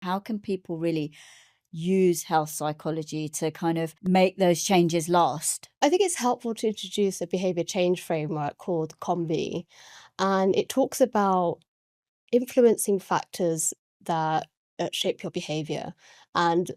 How can people really use health psychology to kind of make those changes last? I think it's helpful to introduce a behavior change framework called COMBI, and it talks about influencing factors that shape your behavior, and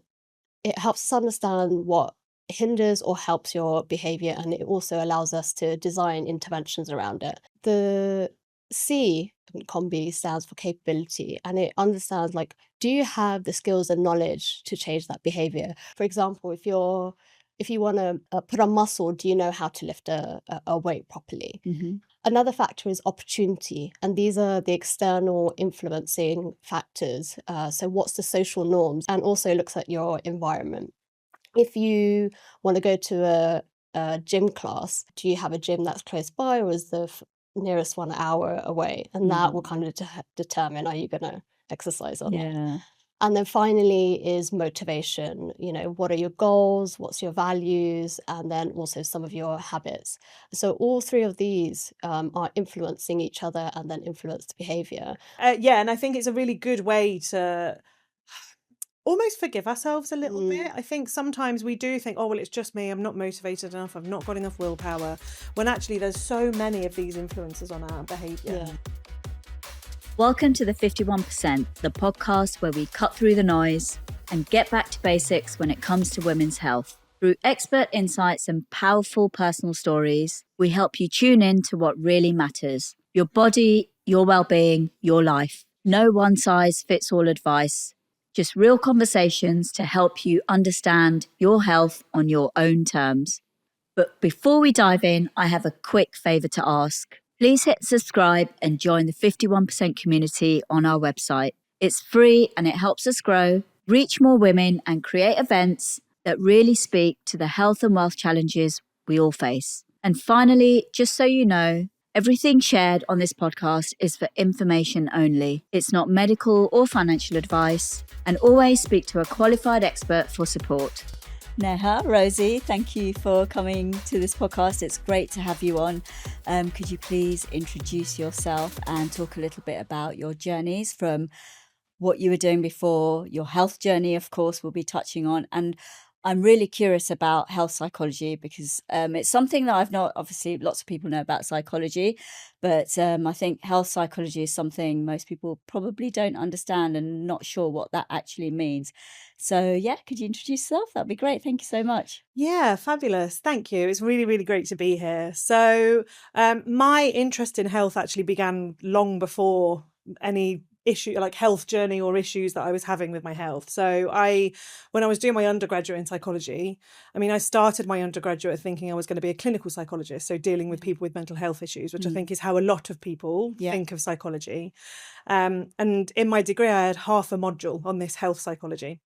it helps us understand what hinders or helps your behavior, and it also allows us to design interventions around it. The C in COMBI stands for capability, and it understands, like, do you have the skills and knowledge to change that behavior? For example, if you want to put on muscle, do you know how to lift a weight properly? Mm-hmm. Another factor is opportunity, and these are the external influencing factors. So what's the social norms, and also looks at your environment. If you want to go to a gym class, do you have a gym that's close by, or is the nearest 1 hour away? And that will kind of determine, are you going to exercise or not? Yeah. And then finally is motivation. You know, what are your goals? What's your values? And then also some of your habits. So all three of these are influencing each other and then influence behavior. Yeah, and I think it's a really good way to almost forgive ourselves a little bit. I think sometimes we do think, oh, well, it's just me. I'm not motivated enough. I've not got enough willpower. When actually there's so many of these influences on our behaviour. Yeah. Welcome to the 51%, the podcast where we cut through the noise and get back to basics when it comes to women's health. Through expert insights and powerful personal stories, we help you tune in to what really matters. Your body, your well-being, your life. No one-size-fits-all advice, just real conversations to help you understand your health on your own terms. But before we dive in, I have a quick favour to ask. Please hit subscribe and join the 51% community on our website. It's free and it helps us grow, reach more women and create events that really speak to the health and wealth challenges we all face. And finally, just so you know, everything shared on this podcast is for information only. It's not medical or financial advice, and always speak to a qualified expert for support. Neha, Rosie, thank you for coming to this podcast. It's great to have you on. Could you please introduce yourself and talk a little bit about your journeys from what you were doing before, your health journey, of course, we'll be touching on. And I'm really curious about health psychology because it's something that I've not, obviously lots of people know about psychology, but I think health psychology is something most people probably don't understand and not sure what that actually means. So yeah, could you introduce yourself? That'd be great. Thank you so much. Yeah, fabulous. Thank you. It's really, really great to be here. So my interest in health actually began long before any issue, like health journey or issues that I was having with my health. So when I was doing my undergraduate in psychology, I started my undergraduate thinking I was going to be a clinical psychologist, so dealing with people with mental health issues, which I think is how a lot of people think of psychology. And in my degree, I had half a module on this health psychology.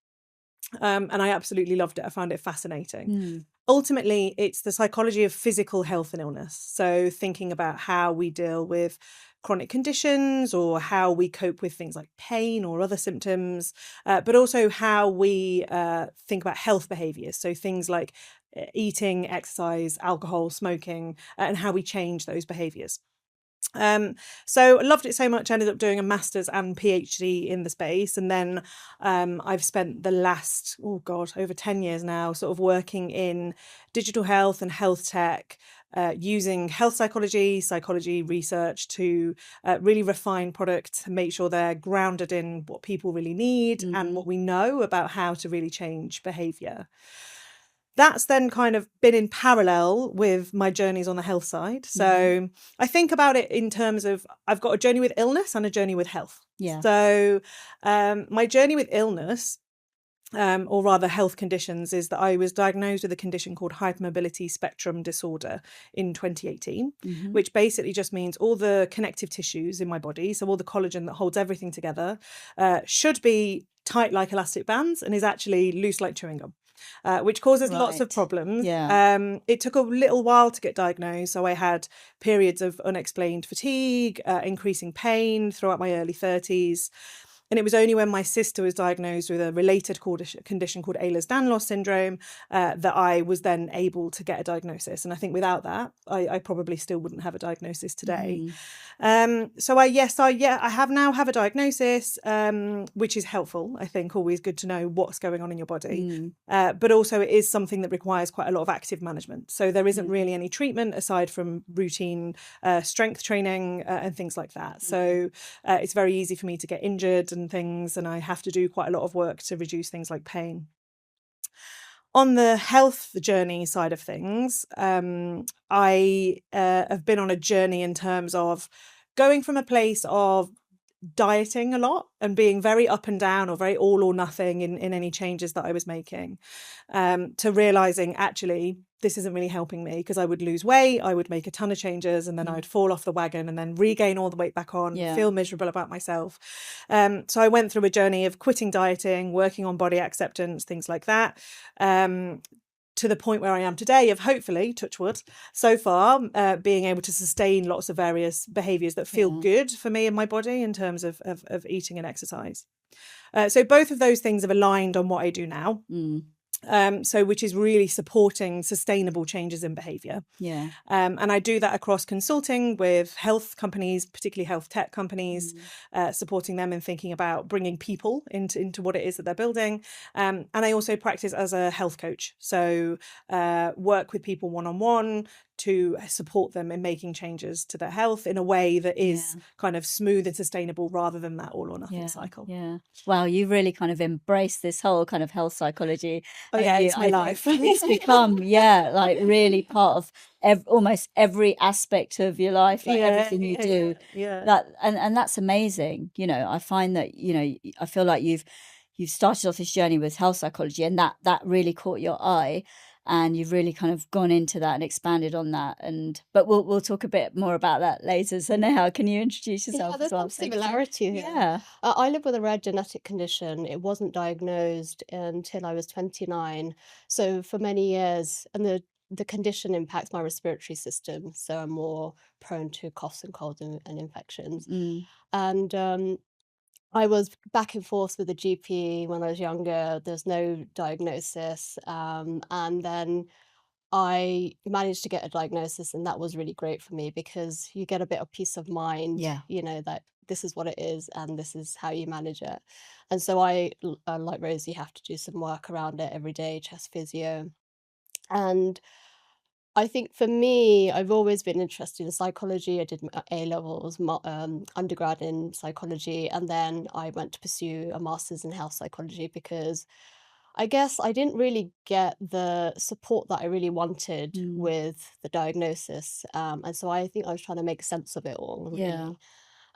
And I absolutely loved it. I found it fascinating. Ultimately, it's the psychology of physical health and illness. So thinking about how we deal with chronic conditions or how we cope with things like pain or other symptoms, but also how we think about health behaviours. So things like eating, exercise, alcohol, smoking, and how we change those behaviours. So I loved it so much, I ended up doing a master's and PhD in the space. And then I've spent the last, over 10 years now, sort of working in digital health and health tech, using health psychology research to really refine products to make sure they're grounded in what people really need and what we know about how to really change behaviour. That's then kind of been in parallel with my journeys on the health side. So I think about it in terms of I've got a journey with illness and a journey with health. Yeah. So my journey with illness, or rather health conditions, is that I was diagnosed with a condition called Hypermobility Spectrum Disorder in 2018, which basically just means all the connective tissues in my body, so all the collagen that holds everything together, should be tight like elastic bands and is actually loose like chewing gum. Which causes lots of problems. It took a little while to get diagnosed. So I had periods of unexplained fatigue, increasing pain throughout my early 30s. And it was only when my sister was diagnosed with a related condition called Ehlers-Danlos syndrome that I was then able to get a diagnosis. And I think without that, I probably still wouldn't have a diagnosis today. So I have now have a diagnosis, which is helpful. I think always good to know what's going on in your body. But also it is something that requires quite a lot of active management. So there isn't really any treatment aside from routine strength training and things like that. So it's very easy for me to get injured and things, and I have to do quite a lot of work to reduce things like pain. On the health journey side of things, I have been on a journey in terms of going from a place of dieting a lot and being very up and down or very all or nothing in any changes that I was making, to realizing actually this isn't really helping me, because I would lose weight, I would make a ton of changes, and then I would fall off the wagon and then regain all the weight back on, feel miserable about myself. So I went through a journey of quitting dieting, working on body acceptance, things like that, to the point where I am today of hopefully, touch wood, so far, being able to sustain lots of various behaviours that feel good for me and my body in terms of eating and exercise. So both of those things have aligned on what I do now. So which is really supporting sustainable changes in behaviour. And I do that across consulting with health companies, particularly health tech companies, supporting them in thinking about bringing people into what it is that they're building. And I also practice as a health coach. So work with people one-on-one to support them in making changes to their health in a way that is kind of smooth and sustainable, rather than that all or nothing cycle. Wow, you really kind of embraced this whole kind of health psychology. It's my life. It's become like really part of almost every aspect of your life, like everything you do. That and that's amazing. I find that I feel like you've started off this journey with health psychology, and that really caught your eye. And you've really kind of gone into that and expanded on that. But we'll talk a bit more about that later. So Neha, can you introduce yourself as well? There's some similarity here. I live with a rare genetic condition. It wasn't diagnosed until I was 29. So for many years, and the condition impacts my respiratory system. So I'm more prone to coughs and colds and infections. And I was back and forth with the GP when I was younger. There's no diagnosis. And then I managed to get a diagnosis, and that was really great for me, because you get a bit of peace of mind, that this is what it is and this is how you manage it. And so I, like Rosie, have to do some work around it every day, chest physio. And I think for me, I've always been interested in psychology. I did my A-levels, undergrad in psychology, and then I went to pursue a master's in health psychology, because I guess I didn't really get the support that I really wanted with the diagnosis. And so I think I was trying to make sense of it all, really.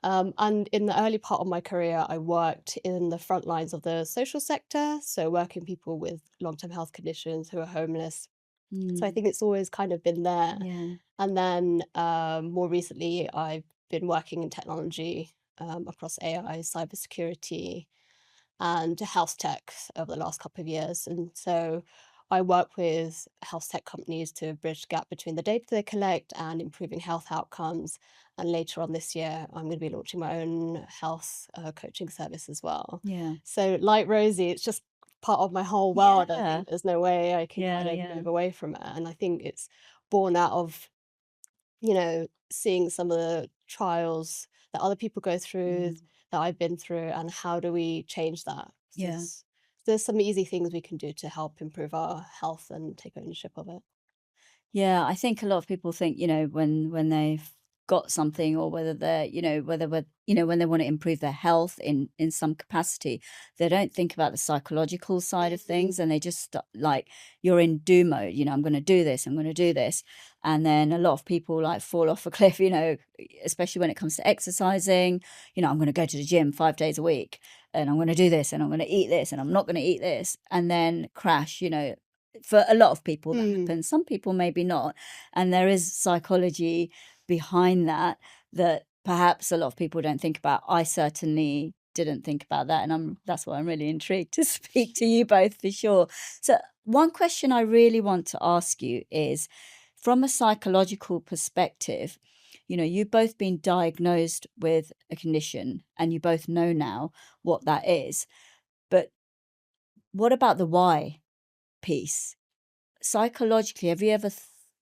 And in the early part of my career, I worked in the front lines of the social sector, so working people with long-term health conditions who are homeless. So I think it's always kind of been there. And then more recently, I've been working in technology across AI, cybersecurity, and health tech over the last couple of years. And so I work with health tech companies to bridge the gap between the data they collect and improving health outcomes. And later on this year, I'm going to be launching my own health coaching service as well. So like Rosie, it's just part of my whole world. I think there's no way I can kind of move away from it. And I think it's born out of, seeing some of the trials that other people go through, that I've been through, and how do we change that? There's some easy things we can do to help improve our health and take ownership of it. I think a lot of people think, when they've got something, or whether they're, when they want to improve their health in some capacity, they don't think about the psychological side of things, and they just like, you're in do mode, I'm going to do this, I'm going to do this. And then a lot of people like fall off a cliff, especially when it comes to exercising. I'm going to go to the gym 5 days a week, and I'm going to do this, and I'm going to eat this, and I'm not going to eat this, and then crash, for a lot of people that happens. Some people maybe not. And there is psychology behind that perhaps a lot of people don't think about. I certainly didn't think about that, and that's why I'm really intrigued to speak to you both, for sure. So one question I really want to ask you is, from a psychological perspective, you know, you've both been diagnosed with a condition and you both know now what that is. But what about the why piece? Psychologically, have you ever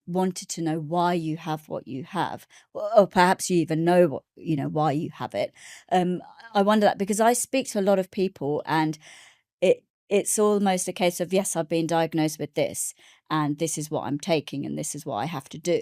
wanted to know why you have what you have, or perhaps you even know what, you know, why you have it? I wonder that because I speak to a lot of people, and it's almost a case of, yes, I've been diagnosed with this, and this is what I'm taking, and this is what I have to do.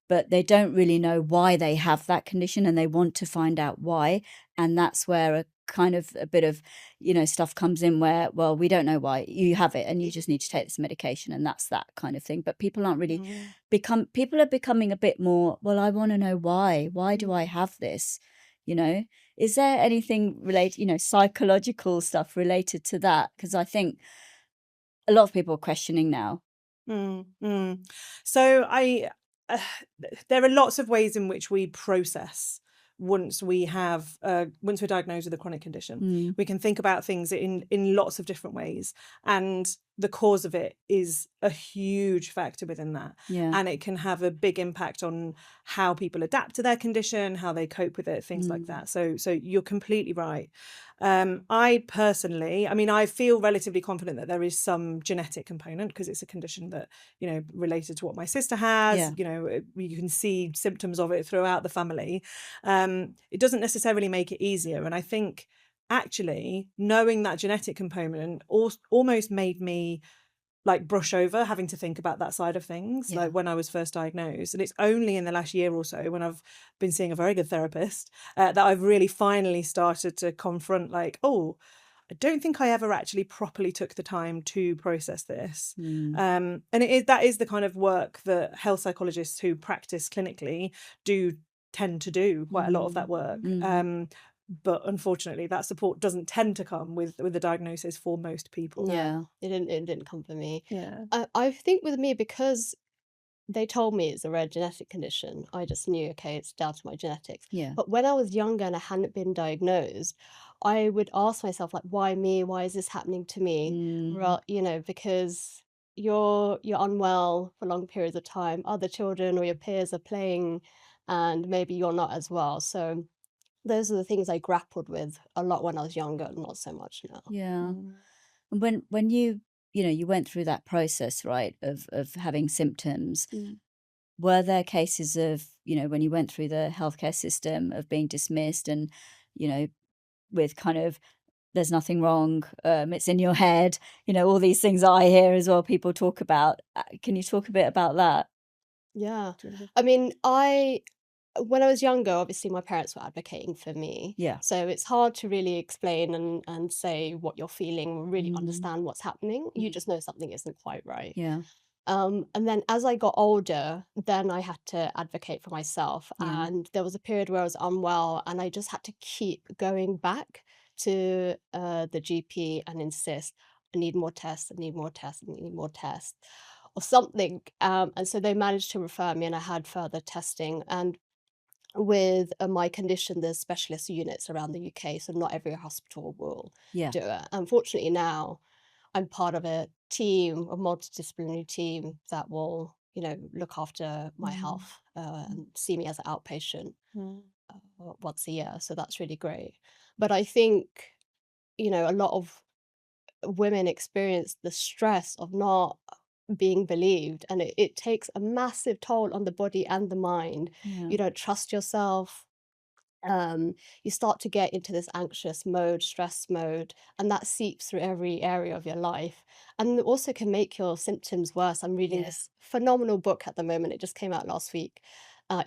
But they don't really know why they have that condition, and they want to find out why. And that's where a kind of a bit of, you know, stuff comes in where, well, we don't know why you have it, and you just need to take this medication, and that's that kind of thing. But people aren't really people are becoming a bit more, well, I want to know why do I have this, you know? Is there anything related, you know, psychological stuff related to that? Because I think a lot of people are questioning now. So there are lots of ways in which we process once we're diagnosed with a chronic condition. We can think about things in lots of different ways, and the cause of it is a huge factor within that. And it can have a big impact on how people adapt to their condition, how they cope with it, things like that. So you're completely right. I personally, I mean, I feel relatively confident that there is some genetic component, because it's a condition that, you know, related to what my sister has. You know, you can see symptoms of it throughout the family. It doesn't necessarily make it easier. And I think actually knowing that genetic component almost made me like brush over having to think about that side of things, like when I was first diagnosed. And it's only in the last year or so, when I've been seeing a very good therapist, that I've really finally started to confront, like, oh, I don't think I ever actually properly took the time to process this. And that is the kind of work that health psychologists who practice clinically do tend to do, quite a lot of that work. But unfortunately, that support doesn't tend to come with the diagnosis for most people. No, it didn't come for me. Yeah. I think with me, because they told me it's a rare genetic condition, I just knew, okay, it's down to my genetics. But when I was younger and I hadn't been diagnosed, I would ask myself, like, why me? Why is this happening to me? You know, because you're unwell for long periods of time. Other children or your peers are playing, and maybe you're not as well. So those are the things I grappled with a lot when I was younger, not so much now. And when you know, you went through that process, right, of having symptoms, were there cases of, you know, when you went through the healthcare system, of being dismissed and, you know, with kind of, there's nothing wrong, it's in your head, you know, all these things I hear as well people talk about. Can you talk a bit about that? Yeah. I mean, when I was younger, obviously my parents were advocating for me. So it's hard to really explain and say what you're feeling, or really understand what's happening. You just know something isn't quite right. And then as I got older, then I had to advocate for myself. And there was a period where I was unwell, and I just had to keep going back to the GP and insist, I need more tests, I need more tests, I need more tests, or something. And so they managed to refer me, and I had further testing. And with my condition, there's specialist units around the UK, so not every hospital will do it. Unfortunately, now I'm part of a multidisciplinary team that will, you know, look after my health and see me as an outpatient once a year. So that's really great. But I think, you know, a lot of women experience the stress of not being believed, and it takes a massive toll on the body and the mind. You don't trust yourself. You start to get into this anxious mode, stress mode, and that seeps through every area of your life, and it also can make your symptoms worse. I'm reading this phenomenal book at the moment. It just came out last week.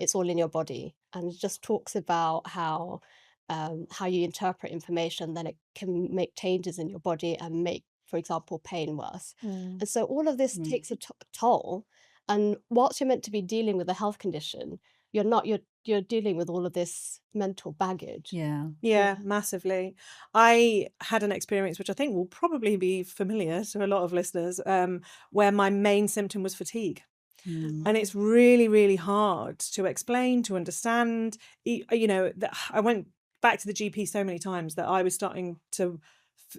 It's All in Your Body, and it just talks about how you interpret information, then it can make changes in your body and make, for example, pain worse. And so all of this takes a toll. And whilst you're meant to be dealing with a health condition, you're dealing with all of this mental baggage. Yeah, massively. I had an experience which I think will probably be familiar to a lot of listeners, where my main symptom was fatigue. And it's really, really hard to explain, to understand. You know, I went back to the GP so many times that I was starting to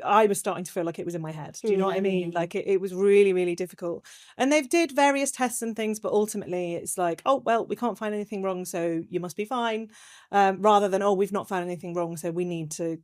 I was starting to feel like it was in my head. Do you know what I mean? Mm. Like it was really, really difficult. And they've did various tests and things, but ultimately it's like, oh, well, we can't find anything wrong, so you must be fine. Rather than, oh, we've not found anything wrong, so we need to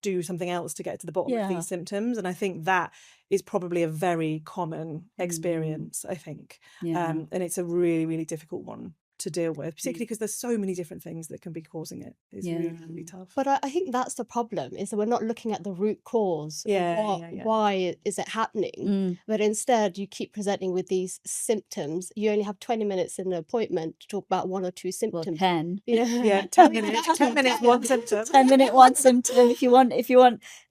do something else to get to the bottom of these symptoms. And I think that is probably a very common experience, I think. And it's a really, really difficult one to deal with, particularly because there's so many different things that can be causing it. It's really, really tough. But I think that's the problem, is that we're not looking at the root cause. Why is it happening? But instead you keep presenting with these symptoms. You only have 20 minutes in an appointment to talk about 1 or 2 symptoms. Well, 10. Yeah, 10 minutes. 10 minutes, one symptom. 10-minute one symptom. If you want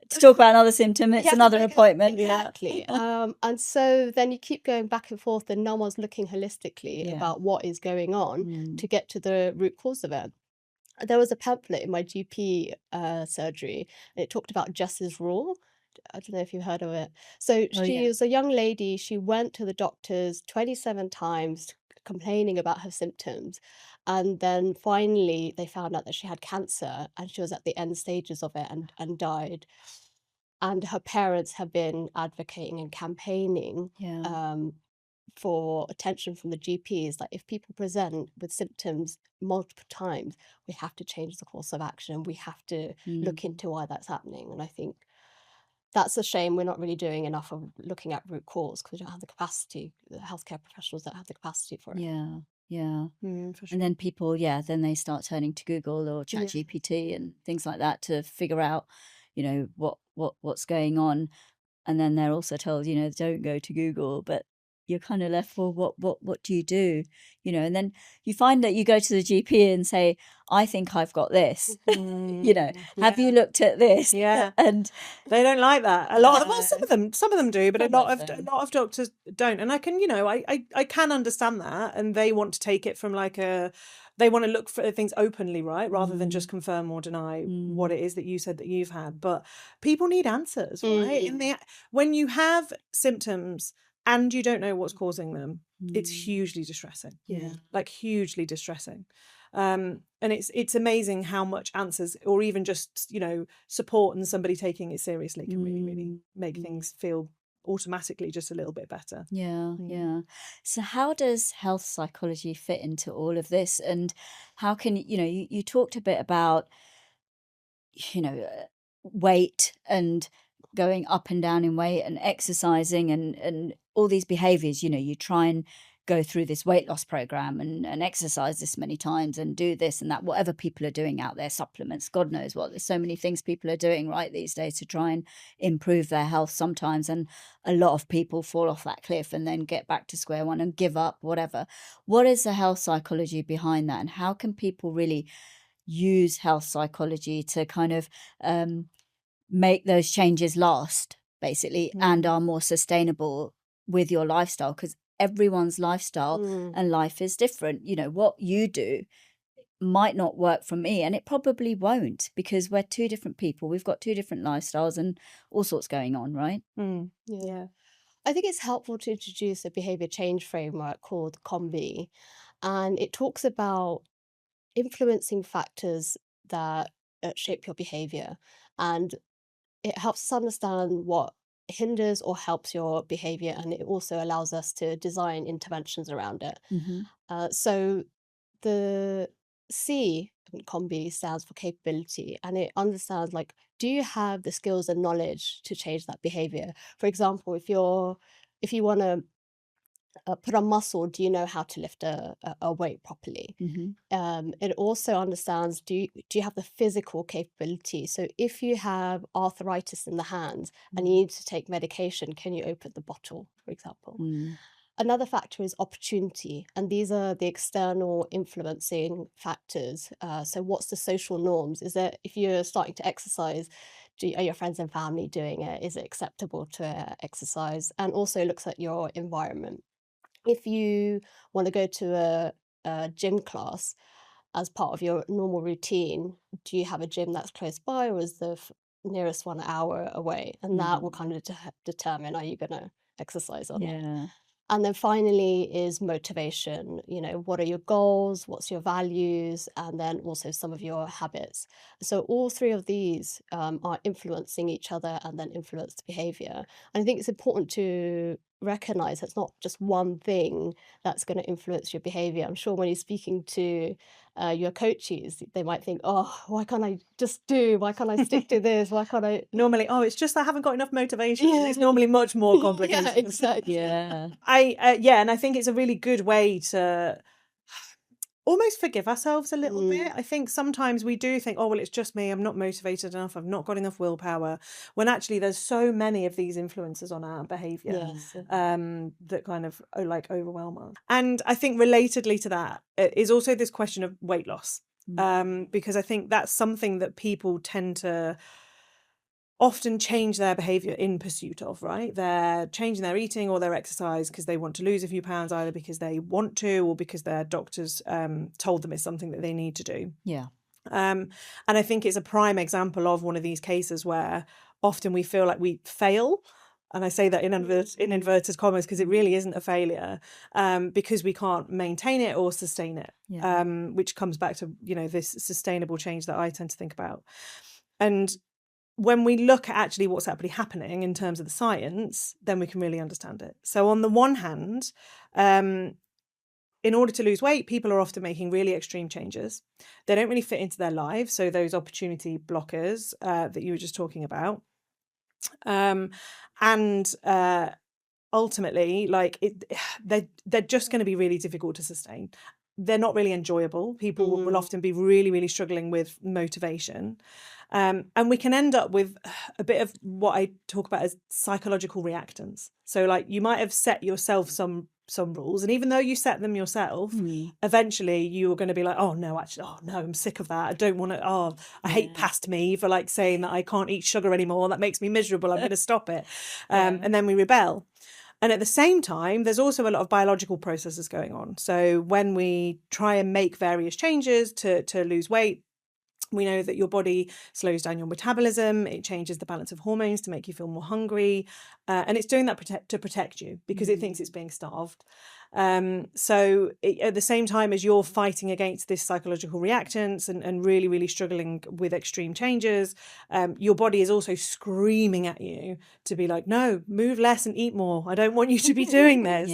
to talk about another symptom, it's another appointment. Exactly. And so then you keep going back and forth, and no one's looking holistically about what is going on to get to the root cause of it. There was a pamphlet in my GP surgery, and it talked about Jess's rule. I don't know if you've heard of it. So she was a young lady. She went to the doctors 27 times complaining about her symptoms. And then finally they found out that she had cancer, and she was at the end stages of it and died. And her parents have been advocating and campaigning for attention from the GPs. Like, if people present with symptoms multiple times, we have to change the course of action, and we have to look into why that's happening. And I think that's a shame. We're not really doing enough of looking at root cause, because we don't have the capacity. The healthcare professionals don't have the capacity for it. For sure. And then people, then they start turning to Google or ChatGPT and things like that to figure out, what's going on. And then they're also told, don't go to Google, but you're kind of left, well, what do you do? And then you find that you go to the GP and say, I think I've got this. Have you looked at this? Yeah. And they don't like that. A lot of some of them do, but a lot of doctors don't. And I can, I can understand that. And they want to take it from they want to look for things openly, right? Rather than just confirm or deny what it is that you said that you've had. But people need answers, right? When you have symptoms and you don't know what's causing them, it's hugely distressing. Like hugely distressing. And it's amazing how much answers, or even just, support and somebody taking it seriously, can really, really make things feel automatically just a little bit better. So how does health psychology fit into all of this? And how can, you talked a bit about, weight and going up and down in weight and exercising and all these behaviors. You try and go through this weight loss program and exercise this many times and do this and that, whatever people are doing out there, supplements, God knows what. There's so many things people are doing right these days to try and improve their health sometimes. And a lot of people fall off that cliff and then get back to square one and give up, whatever. What is the health psychology behind that? And how can people really use health psychology to kind of make those changes last, basically, and are more sustainable with your lifestyle? Because everyone's lifestyle and life is different. What you do might not work for me, and it probably won't, because we're two different people. We've got two different lifestyles and all sorts going on, right? I think it's helpful to introduce a behavior change framework called COMBI, and it talks about influencing factors that shape your behavior, and it helps us understand what hinders or helps your behavior, and it also allows us to design interventions around it. So the C in COMBI stands for capability, and it understands, like, do you have the skills and knowledge to change that behavior? For example, if you want to put on muscle, do you know how to lift a weight properly? It also understands, do you have the physical capability? So if you have arthritis in the hands and you need to take medication, can you open the bottle, for example? Another factor is opportunity, and these are the external influencing factors. So what's the social norms? Is that if you're starting to exercise, are your friends and family doing it? Is it acceptable to exercise? And also looks at your environment. If you want to go to a gym class as part of your normal routine, do you have a gym that's close by, or is the nearest one an hour away? And that will kind of determine, are you going to exercise or not? And then finally is motivation. You know, what are your goals? What's your values? And then also some of your habits. So all three of these are influencing each other and then influence the behavior. And I think it's important to recognize it's not just one thing that's going to influence your behavior. I'm sure when you're speaking to your coaches, they might think, oh, why can't I just do? Why can't I stick to this? Why can't I? Normally, oh, it's just I haven't got enough motivation. Yeah. It's normally much more complicated. Yeah, exactly. Yeah. And I think it's a really good way to almost forgive ourselves a little bit. I think sometimes we do think, oh, well, it's just me. I'm not motivated enough. I've not got enough willpower. When actually there's so many of these influences on our behavior Yes. that kind of like overwhelm us. And I think relatedly to that is also this question of weight loss. Because I think that's something that people tend to often change their behavior in pursuit of, right? They're changing their eating or their exercise because they want to lose a few pounds, either because they want to or because their doctors told them it's something that they need to do. Yeah. And I think it's a prime example of one of these cases where often we feel like we fail. And I say that in inverted commas because it really isn't a failure, because we can't maintain it or sustain it, which comes back to, you know, this sustainable change that I tend to think about. And when we look at actually what's actually happening in terms of the science, then we can really understand it. So on the one hand, in order to lose weight, people are often making really extreme changes. They don't really fit into their lives. So those opportunity blockers that you were just talking about. Ultimately, like they're just going to be really difficult to sustain. They're not really enjoyable. People will often be really, really struggling with motivation. And we can end up with a bit of what I talk about as psychological reactance. So like you might have set yourself some rules, and even though you set them yourself, eventually you're going to be like, oh no, actually, oh no, I'm sick of that. I don't want to, I hate past me for like saying that I can't eat sugar anymore. That makes me miserable. I'm going to stop it. And then we rebel. And at the same time, there's also a lot of biological processes going on. So when we try and make various changes to lose weight, we know that your body slows down your metabolism. It changes the balance of hormones to make you feel more hungry. And it's doing that to protect you because it thinks it's being starved. So at the same time as you're fighting against this psychological reactance and really, really struggling with extreme changes, your body is also screaming at you to be like, no, move less and eat more. I don't want you to be doing this,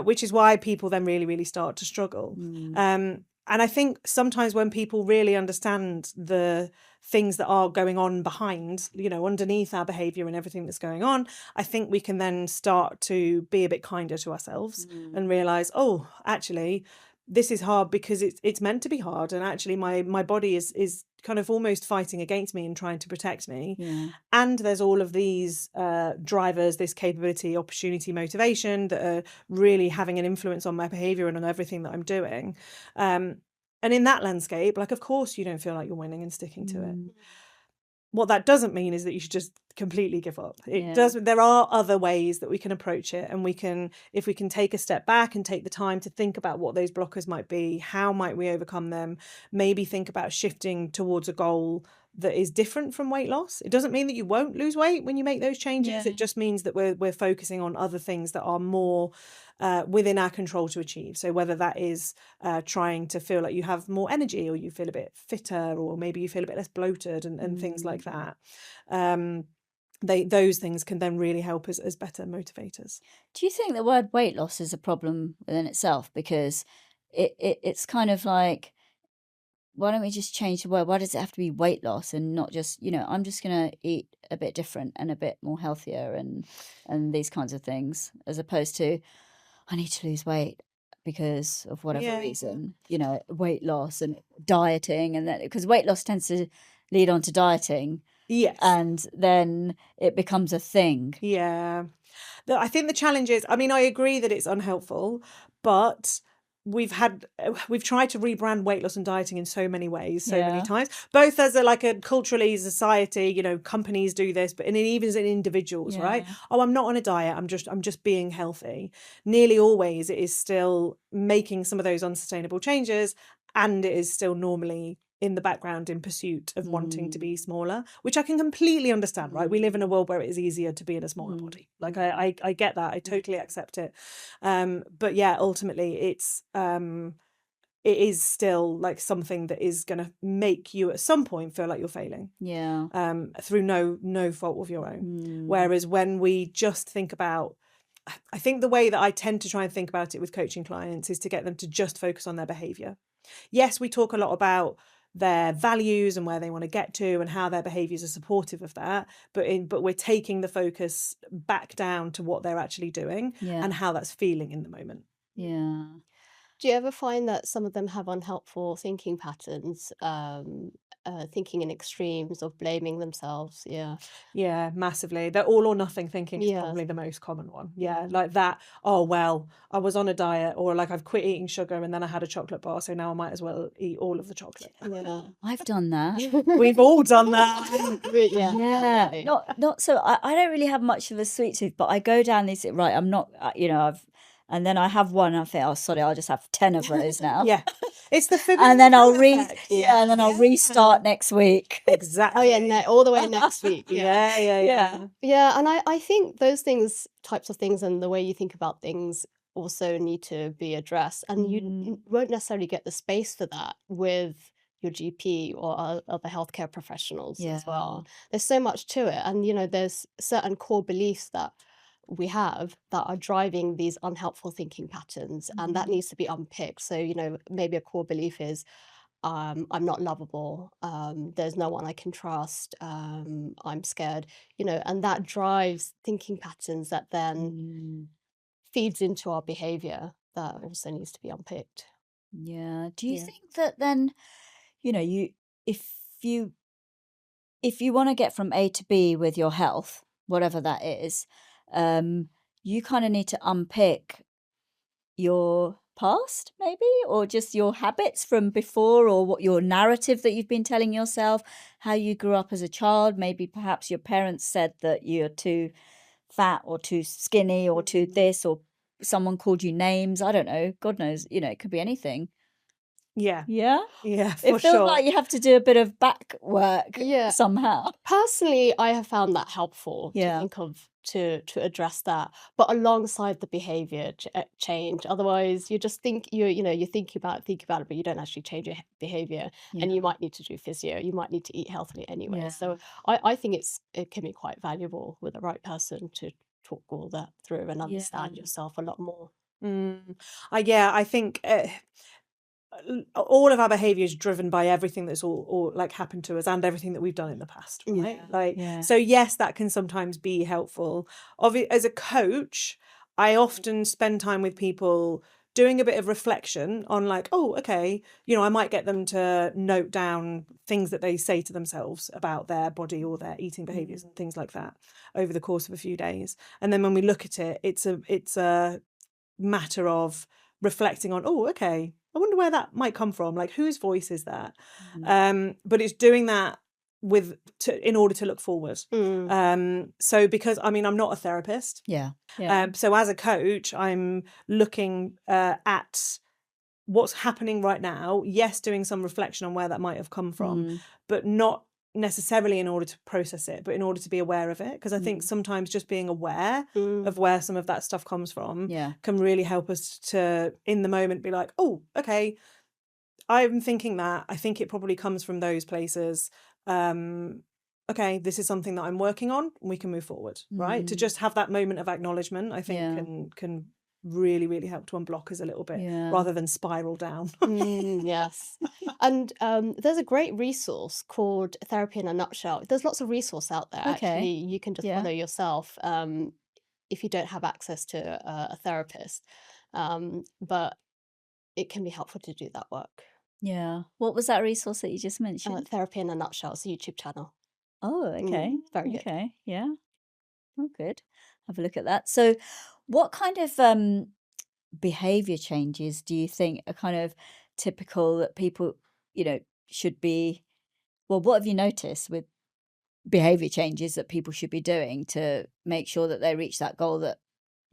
which is why people then really, really start to struggle. And I think sometimes when people really understand the things that are going on behind, you know, underneath our behaviour and everything that's going on, I think we can then start to be a bit kinder to ourselves and realise, oh, actually, this is hard because it's meant to be hard. And actually my body is kind of almost fighting against me and trying to protect me. And there's all of these drivers, this capability, opportunity, motivation that are really having an influence on my behaviour and on everything that I'm doing. And in that landscape, like, of course, you don't feel like you're winning and sticking to it. What that doesn't mean is that you should just completely give up. There are other ways that we can approach it, and if we can take a step back and take the time to think about what those blockers might be, how might we overcome them, maybe think about shifting towards a goal that is different from weight loss. It doesn't mean that you won't lose weight when you make those changes. It just means that we're focusing on other things that are more within our control to achieve. So whether that is trying to feel like you have more energy, or you feel a bit fitter, or maybe you feel a bit less bloated and things like that. Those things can then really help as better motivators. Do you think the word weight loss is a problem within itself? Because it's kind of like, why don't we just change the word? Why does it have to be weight loss and not just, you know, I'm just going to eat a bit different and a bit more healthier and these kinds of things, as opposed to I need to lose weight because of whatever reason, you know, weight loss and dieting, and then because weight loss tends to lead on to dieting. Yes. And then it becomes a thing. Yeah. I think the challenge is, I mean, I agree that it's unhelpful, but we've tried to rebrand weight loss and dieting in so many ways, so many times, both as a culturally society, you know, companies do this, but even as in individuals, right? Oh, I'm not on a diet. I'm just being healthy. Nearly always it is still making some of those unsustainable changes, and it is still normally in the background in pursuit of wanting to be smaller, which I can completely understand, right? We live in a world where it is easier to be in a smaller body. Like I get that. I totally accept it. But yeah, ultimately it is still like something that is going to make you at some point feel like you're failing. Yeah. Through no fault of your own. Whereas when we just think about, I think the way that I tend to try and think about it with coaching clients is to get them to just focus on their behavior. Yes, we talk a lot about their values and where they want to get to and how their behaviors are supportive of that, but we're taking the focus back down to what they're actually doing and how that's feeling in the moment. Yeah. Do you ever find that some of them have unhelpful thinking patterns, thinking in extremes of blaming themselves? Yeah. Yeah, massively. The all or nothing thinking is probably the most common one. Yeah, like that. Oh, well, I was on a diet, or like I've quit eating sugar and then I had a chocolate bar, so now I might as well eat all of the chocolate. Yeah. I've done that. We've all done that. Yeah. Not so. I don't really have much of a sweet tooth, but I go down these. Right, I'm not. And then I have one. I think, oh, sorry, I'll just have 10 of those now. Yeah, it's the food. And then I'll and then I'll restart next week. Exactly. Oh yeah, all the way next week. Yeah. Yeah, and I think those types of things, and the way you think about things also need to be addressed. And you won't necessarily get the space for that with your GP or other healthcare professionals as well. There's so much to it, and there's certain core beliefs that we have that are driving these unhelpful thinking patterns, and that needs to be unpicked. So maybe a core belief is I'm not lovable, there's no one I can trust, I'm scared, and that drives thinking patterns that then feeds into our behavior that also needs to be unpicked. Yeah. Do you think that then, if you want to get from A to B with your health, whatever that is, you kind of need to unpick your past, maybe, or just your habits from before, or what your narrative that you've been telling yourself, how you grew up as a child. Maybe perhaps your parents said that you're too fat or too skinny or too this, or someone called you names. I don't know. God knows, it could be anything. Yeah, it for feels sure. like you have to do a bit of back work somehow. Personally, I have found that helpful to think of, to address that, but alongside the behavior change. Otherwise you just think you think about it, but you don't actually change your behavior. And you might need to do physio, you might need to eat healthily anyway. So I think it can be quite valuable with the right person to talk all that through and understand yourself a lot more. I think all of our behavior is driven by everything that's all like happened to us and everything that we've done in the past, right? So yes, that can sometimes be helpful. As a coach, I often spend time with people doing a bit of reflection on like, oh, okay, I might get them to note down things that they say to themselves about their body or their eating behaviors and things like that over the course of a few days. And then when we look at it, it's a matter of reflecting on, oh, okay, I wonder where that might come from. Like, whose voice is that? But it's doing that in order to look forward. So because I'm not a therapist. So as a coach, I'm looking at what's happening right now. Yes, doing some reflection on where that might have come from, but not necessarily in order to process it, but in order to be aware of it. Because I think sometimes just being aware of where some of that stuff comes from can really help us to, in the moment, be like, oh, okay, I'm thinking that. I think it probably comes from those places. Okay, this is something that I'm working on. We can move forward, right? To just have that moment of acknowledgement, I think can really, really help to unblock us a little bit rather than spiral down. Yes. And there's a great resource called Therapy in a Nutshell. There's lots of resource out there. Actually, you can just follow yourself if you don't have access to a therapist. But it can be helpful to do that work. Yeah. What was that resource that you just mentioned? Therapy in a Nutshell. It's a YouTube channel. Oh, okay. Very good. Okay. Yeah. Oh, good. Have a look at that. So what kind of behavior changes do you think are kind of typical that people, should be, well, what have you noticed with behavior changes that people should be doing to make sure that they reach that goal, that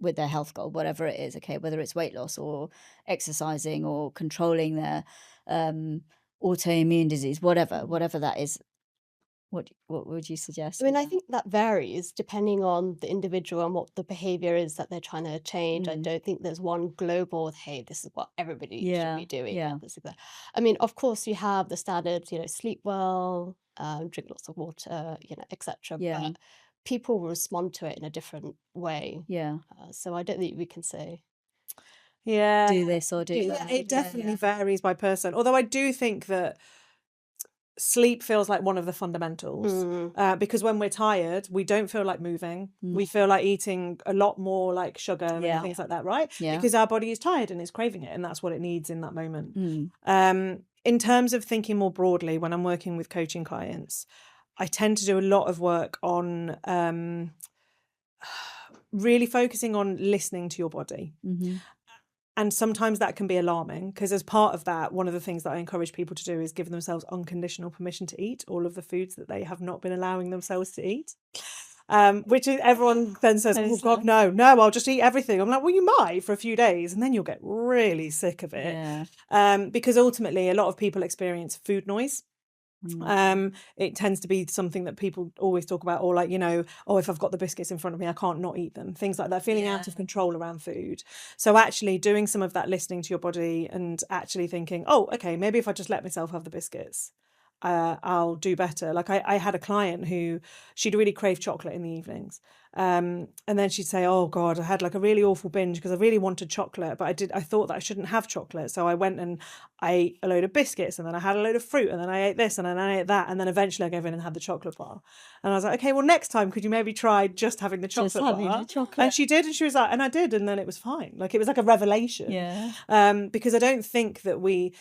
with their health goal, whatever it is, okay, whether it's weight loss or exercising or controlling their autoimmune disease, whatever that is. What would you suggest? I mean, I think that varies depending on the individual and what the behavior is that they're trying to change. I don't think there's one global, hey, this is what everybody should be doing. Yeah. This is that. I mean, of course, you have the standards, sleep well, drink lots of water, etc. Yeah. But people will respond to it in a different way. Yeah. So I don't think we can say. Yeah. Do this or do Yeah, that. it definitely varies by person. Although I do think that sleep feels like one of the fundamentals, because when we're tired, we don't feel like moving. We feel like eating a lot more like sugar and things like that, right? Yeah. Because our body is tired and it's craving it, and that's what it needs in that moment. In terms of thinking more broadly, when I'm working with coaching clients, I tend to do a lot of work on really focusing on listening to your body. And sometimes that can be alarming, because as part of that, one of the things that I encourage people to do is give themselves unconditional permission to eat all of the foods that they have not been allowing themselves to eat. Which is, everyone then says, oh God, no, I'll just eat everything. I'm like, well, you might for a few days, and then you'll get really sick of it. Because ultimately a lot of people experience food noise. It tends to be something that people always talk about, or like, oh, if I've got the biscuits in front of me, I can't not eat them, things like that, feeling out of control around food. So actually doing some of that listening to your body and actually thinking, oh, okay, maybe if I just let myself have the biscuits, I'll do better. Like I had a client who, she'd really crave chocolate in the evenings. And then she'd say, oh God, I had like a really awful binge because I really wanted chocolate, but I thought that I shouldn't have chocolate. So I went and I ate a load of biscuits, and then I had a load of fruit, and then I ate this, and then I ate that. And then eventually I gave in and had the chocolate bar. And I was like, okay, well, next time, could you maybe try just having the chocolate bar? And she did, and she was like, and I did. And then it was fine. Like, it was like a revelation. Because I don't think that we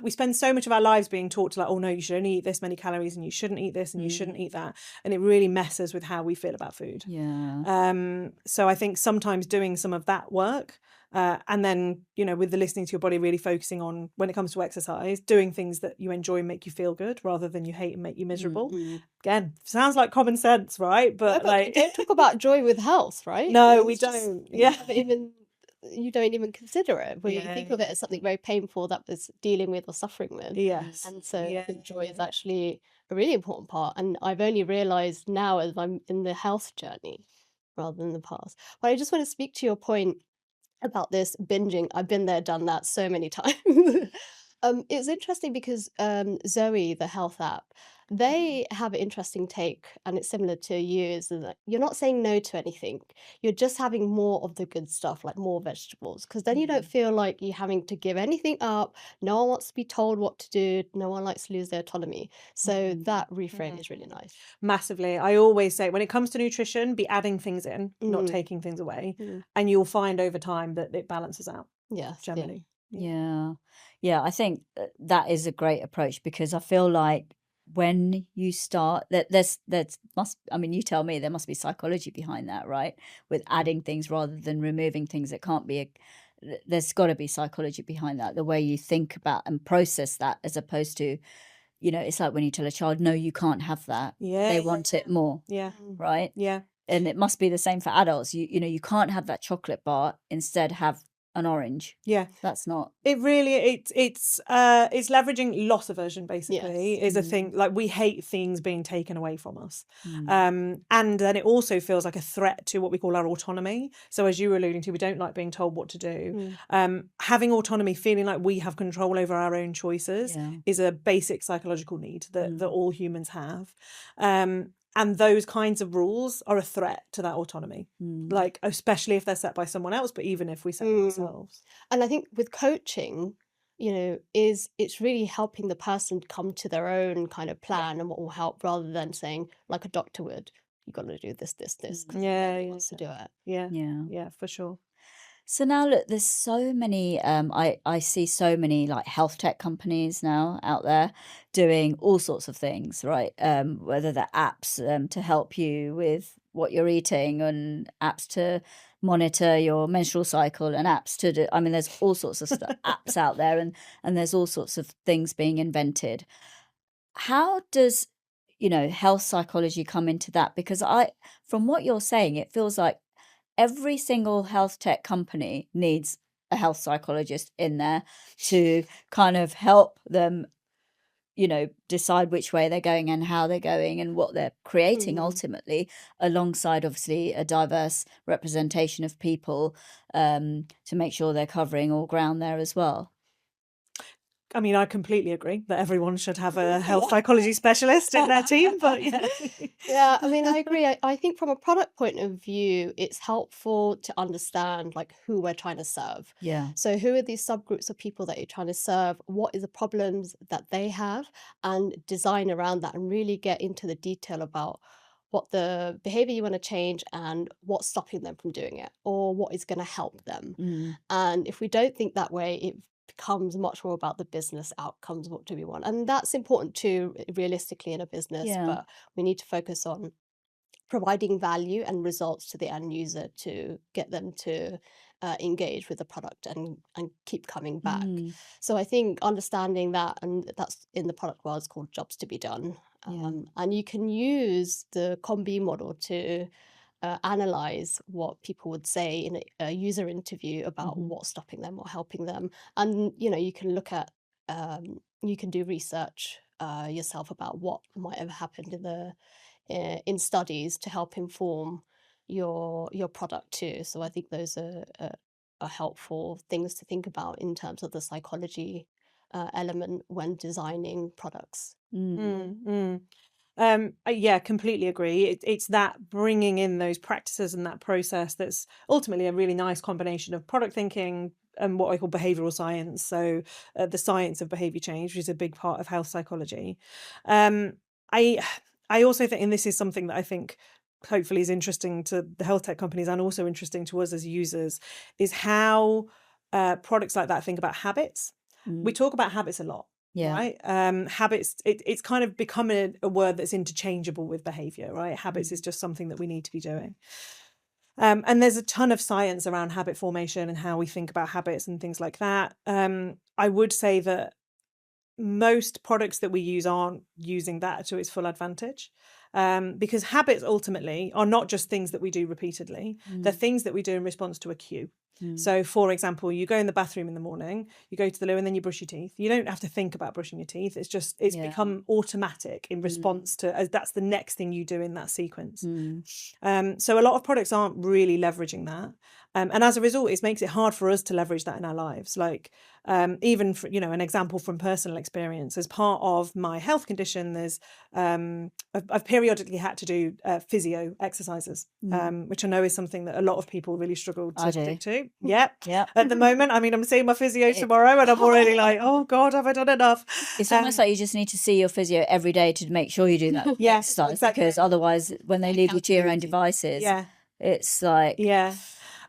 spend so much of our lives being taught to, like, oh no, you should only eat this many calories, and you shouldn't eat this, and you shouldn't eat that, and it really messes with how we feel about food. So I think sometimes doing some of that work, and then with the listening to your body, really focusing on, when it comes to exercise, doing things that you enjoy and make you feel good rather than you hate and make you miserable. Again, sounds like common sense, right? But like, don't talk about joy with health, right? No, we don't. You don't even consider it, but you think of it as something very painful that was dealing with or suffering with. And so I think joy is actually a really important part, and I've only realized now as I'm in the health journey rather than the past. But I just want to speak to your point about this binging. I've been there, done that so many times. It's interesting because Zoe, the health app, they have an interesting take, and it's similar to you, is that you're not saying no to anything. You're just having more of the good stuff, like more vegetables, because then you don't feel like you're having to give anything up. No one wants to be told what to do. No one likes to lose their autonomy. So that reframe is really nice. Massively. I always say, when it comes to nutrition, be adding things in, not taking things away. And you'll find over time that it balances out. Generally. Yeah, I think that is a great approach, because I feel like when you start, you tell me there must be psychology behind that, right? With adding things rather than removing things. It can't be there's got to be psychology behind that, the way you think about and process that, as opposed to, it's like when you tell a child, no, you can't have that. They want it more. Right? And it must be the same for adults. You can't have that chocolate bar, instead have an orange. That's not it. Really, it's leveraging loss aversion, basically. Is a thing. Like, we hate things being taken away from us, and then it also feels like a threat to what we call our autonomy. So, as you were alluding to, we don't like being told what to do. Having autonomy, feeling like we have control over our own choices, is a basic psychological need that all humans have. And those kinds of rules are a threat to that autonomy, like, especially if they're set by someone else, but even if we set them ourselves. And I think with coaching, it's really helping the person come to their own kind of plan and what will help, rather than saying, like a doctor would, you've got to do this, because wants to do it. Yeah, for sure. So now look, there's so many, I see so many like health tech companies now out there doing all sorts of things, right? Whether they're apps to help you with what you're eating, and apps to monitor your menstrual cycle, and apps to do, there's all sorts of apps out there, and there's all sorts of things being invented. How does, health psychology come into that? Because from what you're saying, it feels like every single health tech company needs a health psychologist in there to kind of help them decide which way they're going and how they're going and what they're creating Mm. ultimately, alongside obviously a diverse representation of people, to make sure they're covering all ground there as well. I mean, I completely agree that everyone should have a health psychology specialist in their team, but yeah. Yeah, I mean, I agree. I think from a product point of view, it's helpful to understand like who we're trying to serve. Yeah. So who are these subgroups of people that you're trying to serve? What is the problems that they have? And design around that and really get into the detail about what the behavior you want to change and what's stopping them from doing it or what is going to help them. Mm. And if we don't think that way, it becomes much more about the business outcomes. What do we want? And that's important too, realistically, in a business, Yeah. but we need to focus on providing value and results to the end user to get them to engage with the product and keep coming back. Mm. So I think understanding that, and that's in the product world, it's called jobs to be done. Yeah. And you can use the COM-B model to analyze what people would say in a user interview about Mhm. what's stopping them or helping them. And, you can look at, you can do research yourself about what might have happened in studies to help inform your product too. So I think those are helpful things to think about in terms of the psychology element when designing products. Mm. Yeah, completely agree. It's that bringing in those practices and that process that's ultimately a really nice combination of product thinking and what I call behavioral science. So the science of behavior change, which is a big part of health psychology. I I also think, and this is something that I think hopefully is interesting to the health tech companies and also interesting to us as users, is how products like that think about habits. We Mm. talk about habits a lot. Yeah. Right. Habits, it's kind of becoming a word that's interchangeable with behavior, right? Habits is just something that we need to be doing. And there's a ton of science around habit formation and how we think about habits and things like that. I would say that most products that we use aren't using that to its full advantage. Because habits ultimately are not just things that we do repeatedly. They're things that we do in response to a cue. So, for example, you go in the bathroom in the morning, you go to the loo and then you brush your teeth. You don't have to think about brushing your teeth. It's Yeah. become automatic in response to, as that's the next thing you do in that sequence. So a lot of products aren't really leveraging that. And as a result, it makes it hard for us to leverage that in our lives. Like even for, an example from personal experience, as part of my health condition, there's I've periodically had to do physio exercises, which I know is something that a lot of people really struggle to stick to. Yep. At the moment, I mean, I'm seeing my physio tomorrow and I'm already like, oh God, have I done enough? It's almost like you just need to see your physio every day to make sure you do that exercise, exactly. because otherwise when they leave you to your own devices, it's like...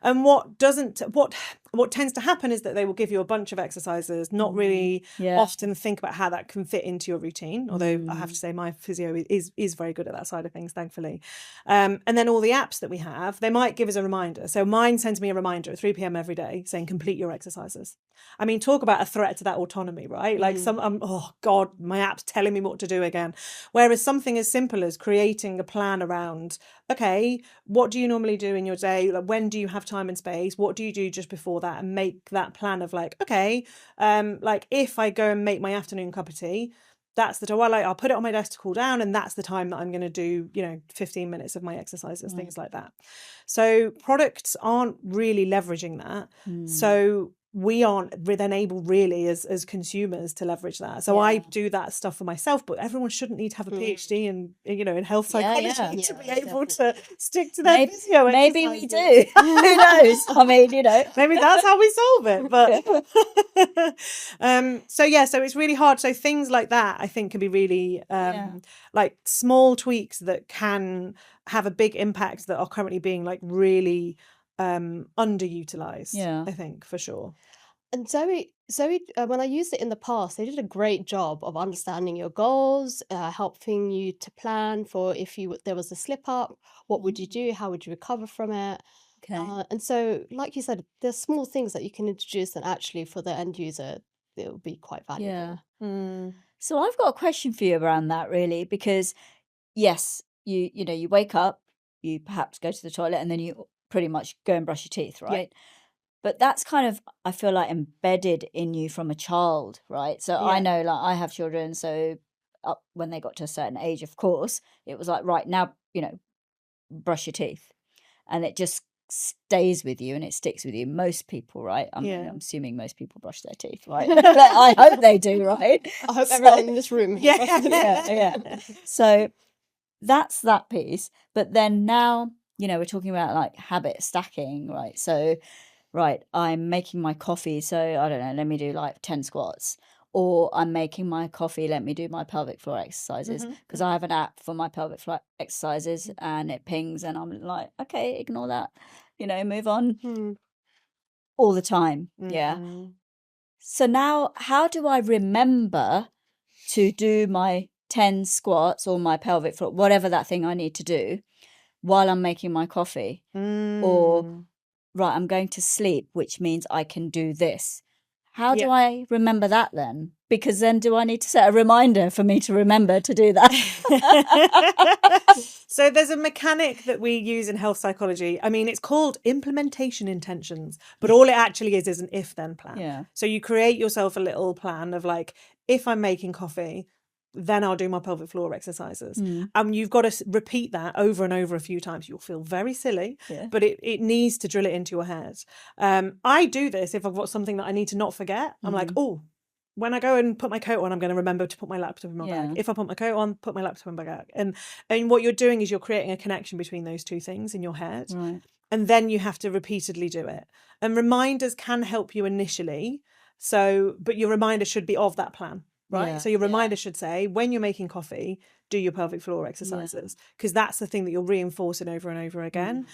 And what tends to happen is that they will give you a bunch of exercises, not really often think about how that can fit into your routine. Although I have to say my physio is very good at that side of things, thankfully. And then all the apps that we have, they might give us a reminder. So mine sends me a reminder at 3 p.m. every day saying complete your exercises. I mean, talk about a threat to that autonomy, right? Like oh God, my app's telling me what to do again. Whereas something as simple as creating a plan around, okay, what do you normally do in your day? Like, when do you have time and space? What do you do just before that? And make that plan of like, okay, like if I go and make my afternoon cup of tea, that's the time. Well, I'll put it on my desk to cool down, and that's the time that I'm going to do, 15 minutes of my exercises, things like that. So products aren't really leveraging that. So we aren't then able really as consumers to leverage that. So I do that stuff for myself, but everyone shouldn't need to have a PhD in health psychology to be able to stick to their physio exercises. Maybe we do. Who knows? I mean, maybe that's how we solve it. But so it's really hard. So things like that, I think, can be really like small tweaks that can have a big impact that are currently being like really underutilized. I think, for sure. And Zoe, when I used it in the past, they did a great job of understanding your goals, helping you to plan for if there was a slip up, what would you do, how would you recover from it. And so, like you said, there's small things that you can introduce, and actually for the end user, it will be quite valuable. So I've got a question for you around that, really, because yes, you wake up, you perhaps go to the toilet, and then you pretty much go and brush your teeth, right? But that's kind of, I feel like, embedded in you from a child, right? So I know, like, I have children, so up when they got to a certain age, of course, it was like, right, now, brush your teeth. And it just stays with you and it sticks with you. Most people, right? I'm assuming most people brush their teeth, right? I hope they do, right? I hope everyone in this room. Yeah. So that's that piece. But then now, we're talking about like habit stacking, right? So, right, I'm making my coffee. So I don't know, let me do like 10 squats. Or I'm making my coffee, let me do my pelvic floor exercises. Because I have an app for my pelvic floor exercises and it pings and I'm like, okay, ignore that, move on all the time. Yeah. So now how do I remember to do my 10 squats or my pelvic floor, whatever that thing I need to do while I'm making my coffee? Or, right, I'm going to sleep, which means I can do this. How do I remember that then? Because then do I need to set a reminder for me to remember to do that? So there's a mechanic that we use in health psychology. I mean, it's called implementation intentions, but all it actually is an if-then plan. Yeah. So you create yourself a little plan of like, if I'm making coffee, then I'll do my pelvic floor exercises. And you've got to repeat that over and over a few times. You'll feel very silly, but it needs to drill it into your head. I do this if I've got something that I need to not forget. I'm like, oh, when I go and put my coat on, I'm going to remember to put my laptop in my bag. If I put my coat on, put my laptop in my bag. And what you're doing is you're creating a connection between those two things in your head. Right. And then you have to repeatedly do it. And reminders can help you initially. But your reminder should be of that plan. Right. Yeah, so your reminder should say, when you're making coffee, do your pelvic floor exercises, because that's the thing that you're reinforcing over and over again.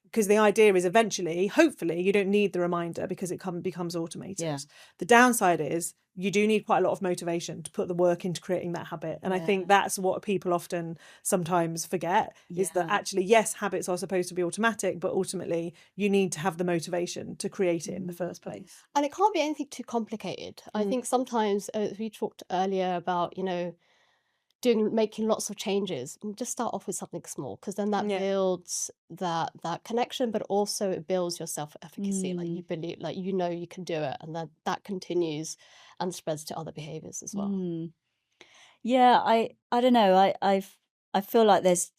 Because the idea is eventually, hopefully, you don't need the reminder because it becomes automated. Yeah. The downside is you do need quite a lot of motivation to put the work into creating that habit. And I think that's what people often sometimes forget is that actually, yes, habits are supposed to be automatic, but ultimately you need to have the motivation to create it in the first place. And it can't be anything too complicated. I think sometimes we talked earlier about, making lots of changes. Just start off with something small, because then that builds that connection, but also it builds your self-efficacy. Like you believe, like you can do it, and then that continues and spreads to other behaviors as well. Yeah, I don't know. I feel like there's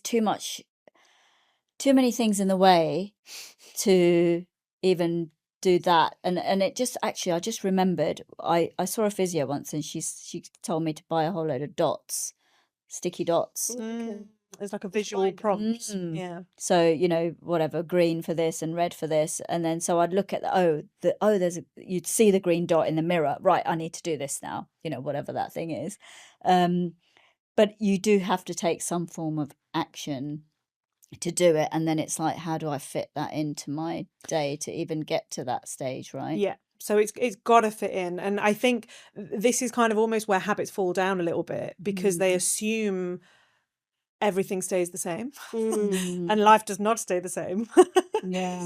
too many things in the way to even do that. And it just actually, I just remembered I saw a physio once and she told me to buy a whole load of dots, sticky dots. It's like a visual prompt. Yeah. So, whatever, green for this and red for this. And then so I'd look at you'd see the green dot in the mirror. Right, I need to do this now, whatever that thing is. But you do have to take some form of action to do it. And then it's like, how do I fit that into my day to even get to that stage, right? Yeah. So it's got to fit in. And I think this is kind of almost where habits fall down a little bit, because they assume everything stays the same and life does not stay the same.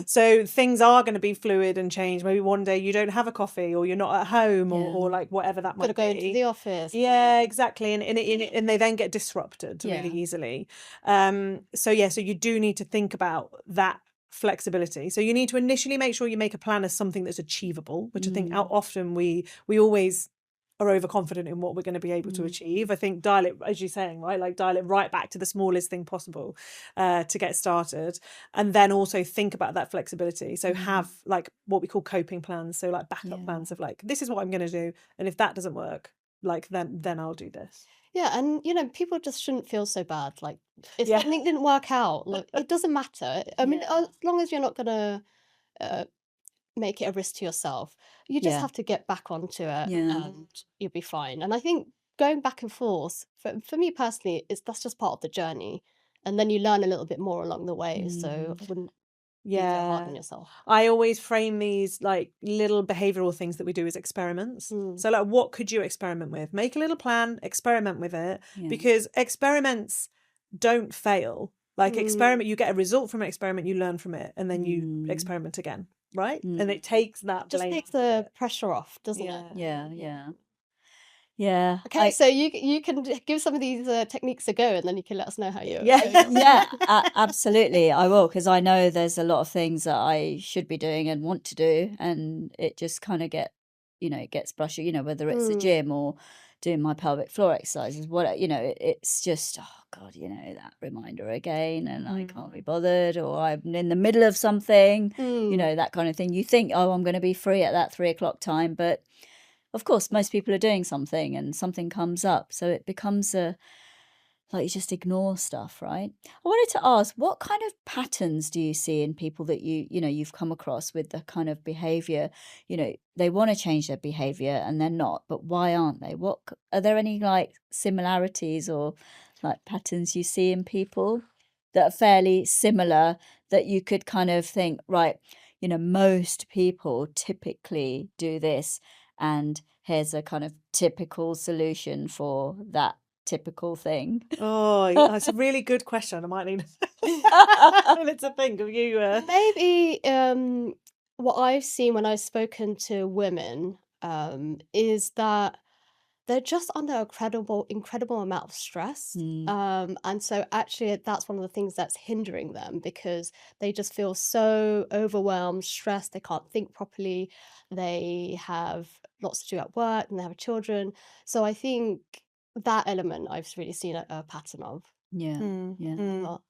So things are going to be fluid and change. Maybe one day you don't have a coffee, or you're not at home, or like whatever that might be. Gotta go into the office. Yeah, exactly. And they then get disrupted really easily. So you do need to think about that flexibility. So you need to initially make sure you make a plan as something that's achievable, which I think how often we always are overconfident in what we're going to be able to achieve. I think dial it, as you're saying, right, like dial it right back to the smallest thing possible to get started, and then also think about that flexibility. So have like what we call coping plans, so like backup plans of like, this is what I'm going to do, and if that doesn't work, like then I'll do this. Yeah, and people just shouldn't feel so bad. Like if something didn't work out, like it doesn't matter. I mean, as long as you're not gonna make it a risk to yourself, you just have to get back onto it, and you'll be fine. And I think going back and forth, for me personally, that's just part of the journey, and then you learn a little bit more along the way. So I wouldn't be so hard on yourself. I always frame these like little behavioral things that we do as experiments. So like, what could you experiment with? Make a little plan, experiment with it, because experiments don't fail. Like experiment, you get a result from an experiment, you learn from it, and then you experiment again, right? And it takes that Just takes the pressure off, doesn't it? Yeah. Okay, so you can give some of these techniques a go, and then you can let us know how you. Absolutely, I will, because I know there's a lot of things that I should be doing and want to do, and it just kind of gets brushy. Whether it's the gym or doing my pelvic floor exercises, it's just, oh God, that reminder again, and I can't be bothered, or I'm in the middle of something, that kind of thing. You think, oh, I'm going to be free at that 3 o'clock time, but of course, most people are doing something and something comes up. So it becomes like you just ignore stuff, right? I wanted to ask, what kind of patterns do you see in people that you've come across with the kind of behavior, they want to change their behavior and they're not, but why aren't they? Are there any like similarities or like patterns you see in people that are fairly similar that you could kind of think, right, most people typically do this, and here's a kind of typical solution for that typical thing? Oh, that's a really good question. I might need a minute to think of you. Maybe what I've seen when I've spoken to women is that they're just under a incredible amount of stress. And so actually that's one of the things that's hindering them, because they just feel so overwhelmed, stressed, they can't think properly, they have lots to do at work, and they have children. So I think that element I've really seen a pattern of. Yeah. A lot.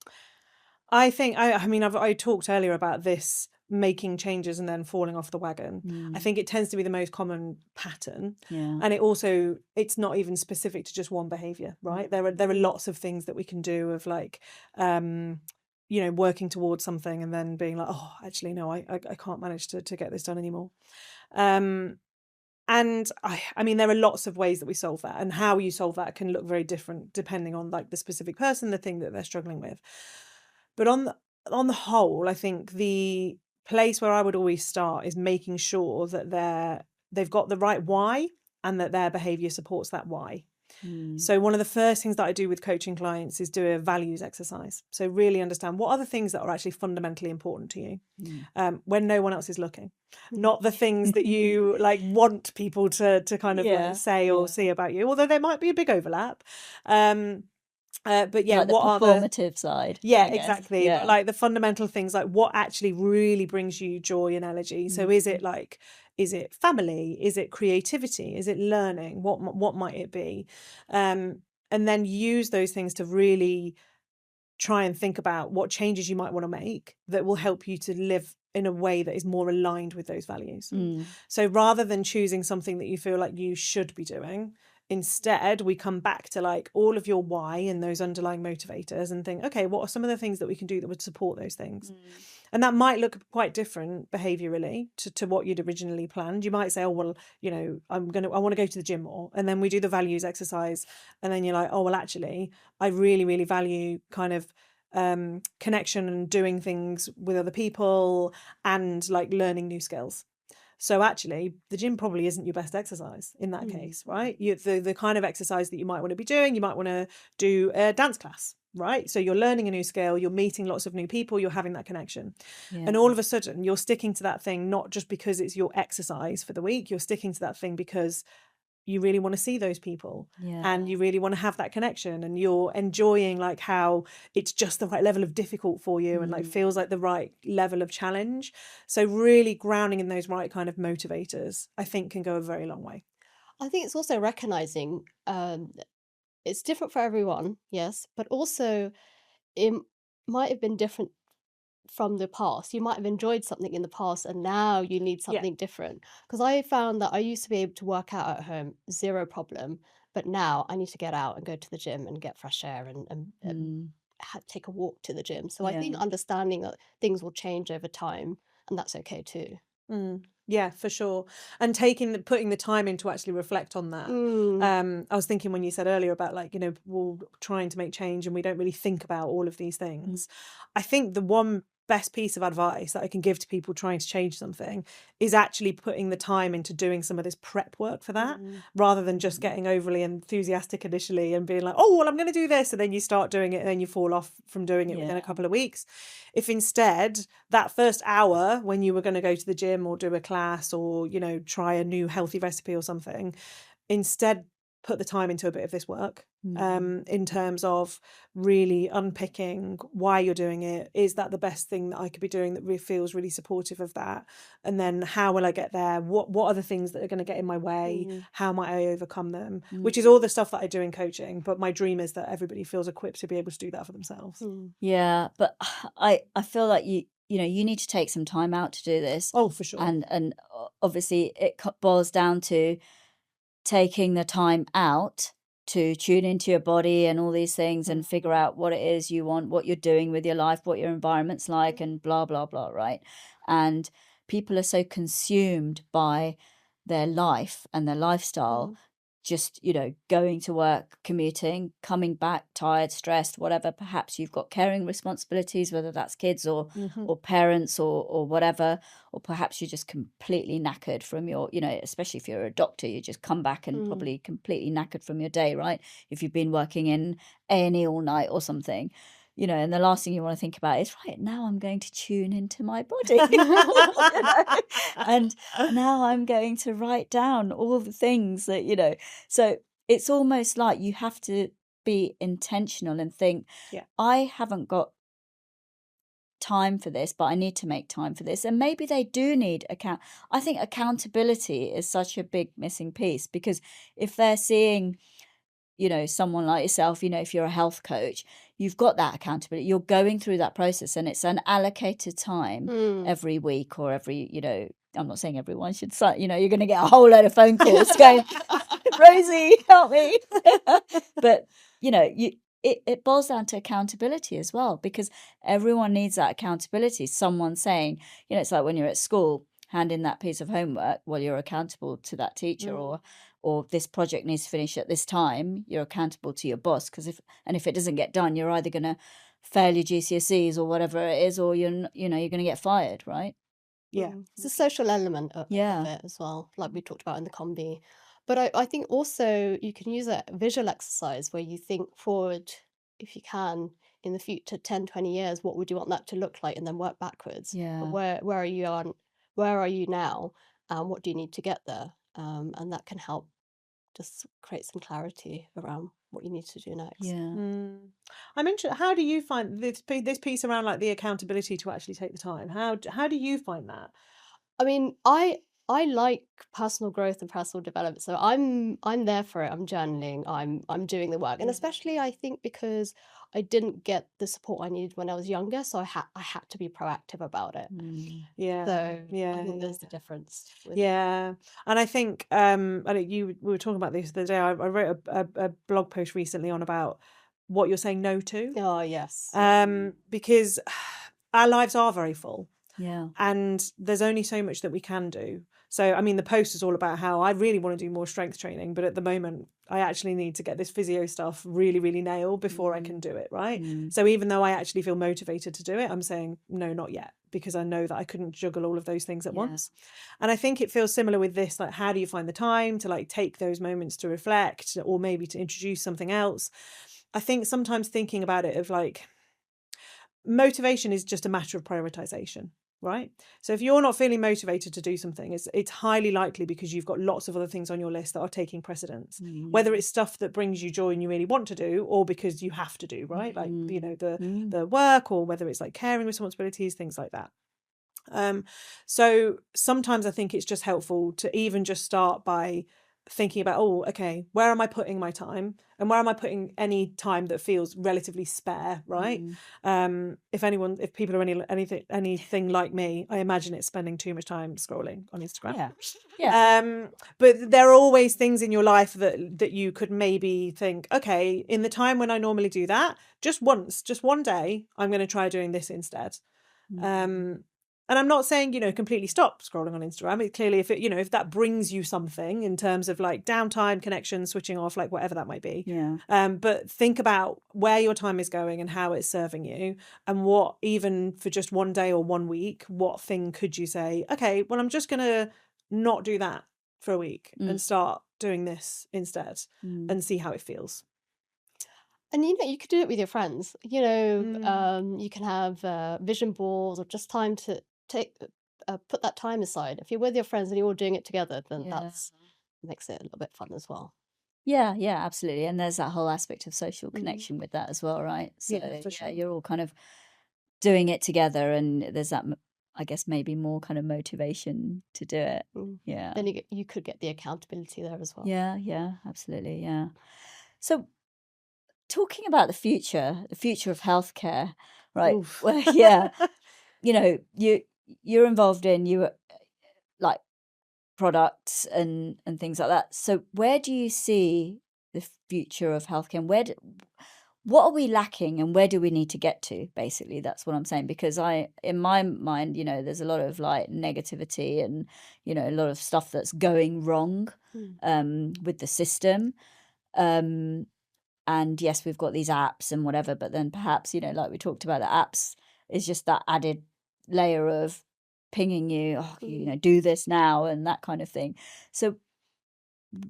I think, I talked earlier about this making changes and then falling off the wagon. I think it tends to be the most common pattern. Yeah. And it's not even specific to just one behavior, right? There are lots of things that we can do of like, working towards something and then being like, oh, actually, no, I can't manage to get this done anymore. And there are lots of ways that we solve that, and how you solve that can look very different depending on like the specific person, the thing that they're struggling with. But on the whole, I think the place where I would always start is making sure that they've got the right why, and that their behavior supports that why. So one of the first things that I do with coaching clients is do a values exercise. So really understand what are the things that are actually fundamentally important to you when no one else is looking, not the things that you like want people to kind of like say or see about you, although there might be a big overlap. But yeah, like the what performative side? Yeah, exactly. Yeah. Like the fundamental things, like what actually really brings you joy and energy. So is it family? Is it creativity? Is it learning? What might it be? And then use those things to really try and think about what changes you might want to make that will help you to live in a way that is more aligned with those values. So rather than choosing something that you feel like you should be doing, instead, we come back to like all of your why and those underlying motivators and think, okay, what are some of the things that we can do that would support those things? And that might look quite different behaviorally to what you'd originally planned. You might say, oh, well, I want to go to the gym more. And then we do the values exercise. And then you're like, oh, well, actually, I really, really value kind of connection and doing things with other people and like learning new skills. So actually, the gym probably isn't your best exercise in that case, right? The kind of exercise that you might want to be doing, you might want to do a dance class, right? So you're learning a new skill, you're meeting lots of new people, you're having that connection. And all of a sudden, you're sticking to that thing, not just because it's your exercise for the week, you're sticking to that thing because you really want to see those people and you really want to have that connection, and you're enjoying like how it's just the right level of difficult for you and like feels like the right level of challenge. So really grounding in those right kind of motivators, I think, can go a very long way. I think it's also recognizing it's different for everyone, yes, but also it might have been different from the past. You might have enjoyed something in the past and now you need something different. Because I found that I used to be able to work out at home, zero problem, but now I need to get out and go to the gym and get fresh air and take a walk to the gym. So I think understanding that things will change over time, and that's okay too. Yeah, for sure. And putting the time in to actually reflect on that. I was thinking when you said earlier about like, we're trying to make change and we don't really think about all of these things. I think the one best piece of advice that I can give to people trying to change something is actually putting the time into doing some of this prep work for that, rather than just getting overly enthusiastic initially and being like, oh, well, I'm going to do this. And then you start doing it and then you fall off from doing it within a couple of weeks. If instead that first hour when you were going to go to the gym or do a class or, try a new healthy recipe or something, instead put the time into a bit of this work, in terms of really unpicking why you're doing it. Is that the best thing that I could be doing that feels really supportive of that? And then how will I get there? What are the things that are going to get in my way? How might I overcome them? Which is all the stuff that I do in coaching. But my dream is that everybody feels equipped to be able to do that for themselves. Yeah, but I feel like you need to take some time out to do this. Oh, for sure. And obviously it boils down to taking the time out to tune into your body and all these things and figure out what it is you want, what you're doing with your life, what your environment's like, and blah, blah, blah, right? And people are so consumed by their life and their lifestyle, just, going to work, commuting, coming back tired, stressed, whatever. Perhaps you've got caring responsibilities, whether that's kids or parents or whatever, or perhaps you're just completely knackered from your, especially if you're a doctor, you just come back and probably completely knackered from your day, right? If you've been working in A&E all night or something. And the last thing you want to think about is, right, now I'm going to tune into my body. And now I'm going to write down all the things that, So it's almost like you have to be intentional and think, I haven't got time for this, but I need to make time for this. And maybe they do need I think accountability is such a big missing piece, because if they're seeing someone like yourself, if you're a health coach, you've got that accountability. You're going through that process, and it's an allocated time every week or every, I'm not saying everyone should, you're going to get a whole load of phone calls going, Rosie, help me. But, it boils down to accountability as well, because everyone needs that accountability. Someone saying, it's like when you're at school, hand in that piece of homework, well, you're accountable to that teacher, or this project needs to finish at this time, you're accountable to your boss, because if it doesn't get done, you're either going to fail your GCSEs or whatever it is, or you're going to get fired, right? Yeah. It's a social element of it as well, like we talked about in the combi. But I think also you can use a visual exercise where you think forward, if you can, in the future, 10, 20 years, what would you want that to look like, and then work backwards. Yeah. Where are you now, and what do you need to get there? And that can help just create some clarity around what you need to do next. Yeah. I'm interested. How do you find this piece around like the accountability to actually take the time? How do you find that? I mean, I like personal growth and personal development, so I'm there for it. I'm journaling. I'm doing the work, and especially I think because I didn't get the support I needed when I was younger, so I had to be proactive about it. Yeah. So Yeah. I think there's the difference. Yeah, and I think I think we were talking about this the other day. I wrote a blog post recently on about what you're saying no to. Oh yes. Because our lives are very full. Yeah. And there's only so much that we can do. So, I mean, the post is all about how I really want to do more strength training, but at the moment, I actually need to get this physio stuff really, really nailed before I can do it, right? So even though I actually feel motivated to do it, I'm saying, no, not yet, because I know that I couldn't juggle all of those things at once. And I think it feels similar with this, like, how do you find the time to like take those moments to reflect, or maybe to introduce something else? I think sometimes thinking about it of like, motivation is just a matter of prioritization. Right. So if you're not feeling motivated to do something, it's highly likely because you've got lots of other things on your list that are taking precedence, whether it's stuff that brings you joy and you really want to do, or because you have to do, right? Like, the work, or whether it's like caring responsibilities, things like that. So sometimes I think it's just helpful to even just start by thinking about, okay, where am I putting my time, and where am I putting any time that feels relatively spare, right? If people are anything like me, I imagine it's spending too much time scrolling on Instagram. But there are always things in your life that you could maybe think, okay, in the time when I normally do that, just one day, I'm going to try doing this instead. And I'm not saying, completely stop scrolling on Instagram. Clearly, if that brings you something in terms of like downtime, connection, switching off, like whatever that might be. But think about where your time is going and how it's serving you, and what, even for just one day or 1 week, what thing could you say, okay, well, I'm just going to not do that for a week and start doing this instead and see how it feels. And you could do it with your friends. You can have vision boards, or just time to put that time aside. If you're with your friends and you're all doing it together, then that makes it a little bit fun as well. Yeah, absolutely. And there's that whole aspect of social Mm. connection with that as well, right? So Yeah, for sure. you're all kind of doing it together, and there's that, I guess, maybe more kind of motivation to do it. Mm. Yeah. Then you could get the accountability there as well. Yeah, absolutely. Yeah. So talking about the future of healthcare, right? Oof. Well, yeah, you're involved in like products and things like that. So where do you see the future of healthcare, and what are we lacking, and where do we need to get to? Basically, that's what I'm saying, because in my mind, there's a lot of like negativity and, a lot of stuff that's going wrong with the system. And yes, we've got these apps and whatever, but then perhaps, like we talked about, the apps is just that added layer of pinging you, do this now and that kind of thing. So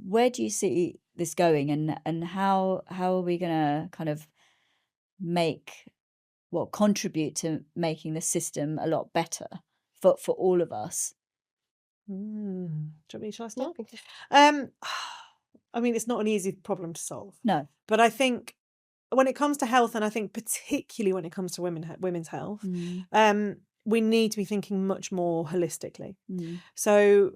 where do you see this going, and how are we going to kind of contribute to making the system a lot better for all of us? Do you want me? Shall I start? Yeah. I mean, it's not an easy problem to solve. No. But I think when it comes to health, and I think particularly when it comes to women's health, we need to be thinking much more holistically. So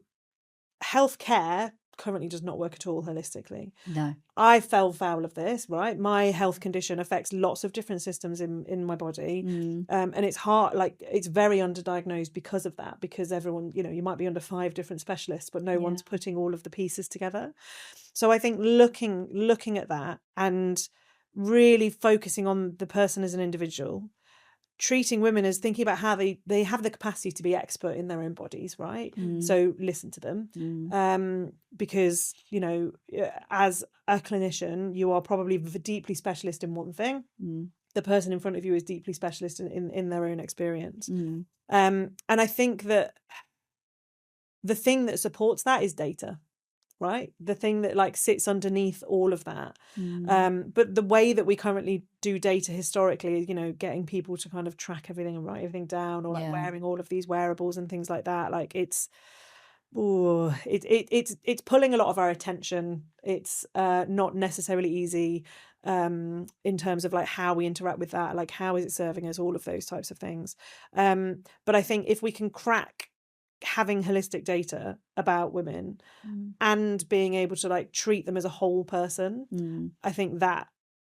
healthcare currently does not work at all holistically. No. I fell foul of this, right? My health condition affects lots of different systems in my body. And it's hard, like it's very underdiagnosed because of that, because everyone, you might be under 5 different specialists, but no one's putting all of the pieces together. So I think looking at that and really focusing on the person as an individual, treating women as thinking about how they have the capacity to be expert in their own bodies, right? So listen to them, because as a clinician, you are probably deeply specialist in one thing. The person in front of you is deeply specialist in their own experience. And I think that the thing that supports that is data, right? The thing that like sits underneath all of that. But the way that we currently do data historically, getting people to kind of track everything and write everything down, or like wearing all of these wearables and things like that, like it's pulling a lot of our attention. It's not necessarily easy in terms of like how we interact with that, like how is it serving us, all of those types of things. But I think if we can crack having holistic data about women and being able to like treat them as a whole person, I think that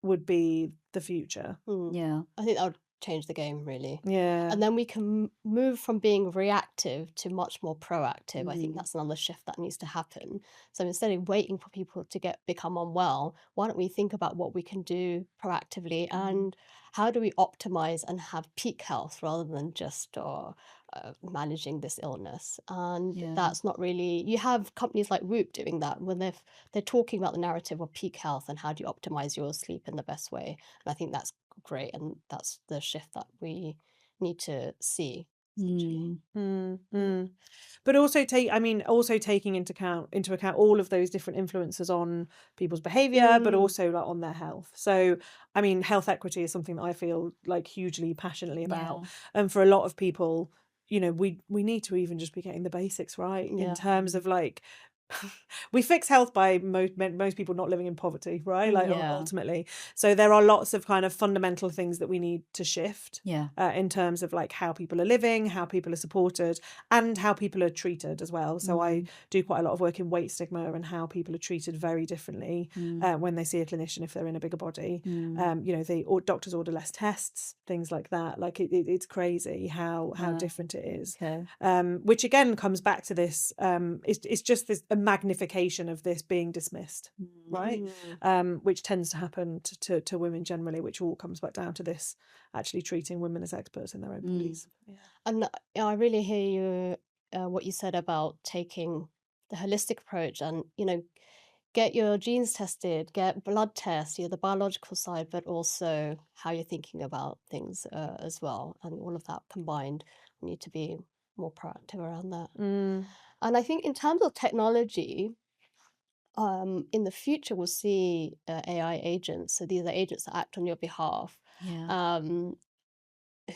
would be the future. Yeah. I think that would change the game, really. Yeah. And then we can move from being reactive to much more proactive. I think that's another shift that needs to happen. So instead of waiting for people to become unwell, why don't we think about what we can do proactively, and how do we optimize and have peak health rather than just managing this illness? And that's not really, you have companies like Whoop doing that when they're talking about the narrative of peak health and how do you optimize your sleep in the best way. And I think that's great, and that's the shift that we need to see. But also taking into account all of those different influences on people's behavior, but also like on their health. So I mean, health equity is something that I feel like hugely passionately about, and for a lot of people, we need to even just be getting the basics right in terms of like we fix health by most people not living in poverty, right? Like ultimately. So there are lots of kind of fundamental things that we need to shift in terms of like how people are living, how people are supported, and how people are treated as well. So I do quite a lot of work in weight stigma and how people are treated very differently when they see a clinician if they're in a bigger body. Doctors order less tests, things like that. Like it's crazy how different it is. Which again comes back to this. It's just this a magnification of this being dismissed, right? Which tends to happen to women generally, which all comes back down to this actually treating women as experts in their own bodies. And I really hear you what you said about taking the holistic approach, and get your genes tested, get blood tests, the biological side, but also how you're thinking about things as well, and all of that combined. We need to be more proactive around that. And I think in terms of technology, in the future, we'll see AI agents. So these are agents that act on your behalf,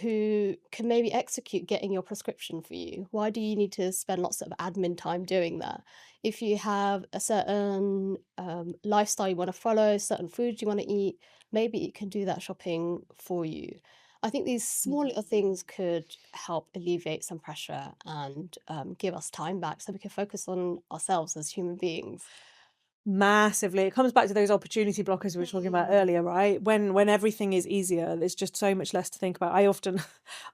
who can maybe execute getting your prescription for you. Why do you need to spend lots of admin time doing that? If you have a certain lifestyle you want to follow, certain foods you want to eat, maybe it can do that shopping for you. I think these small little things could help alleviate some pressure and give us time back so we can focus on ourselves as human beings. Massively. It comes back to those opportunity blockers we were talking about earlier, right? When everything is easier, there's just so much less to think about. I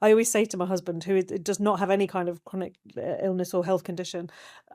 always say to my husband, who does not have any kind of chronic illness or health condition,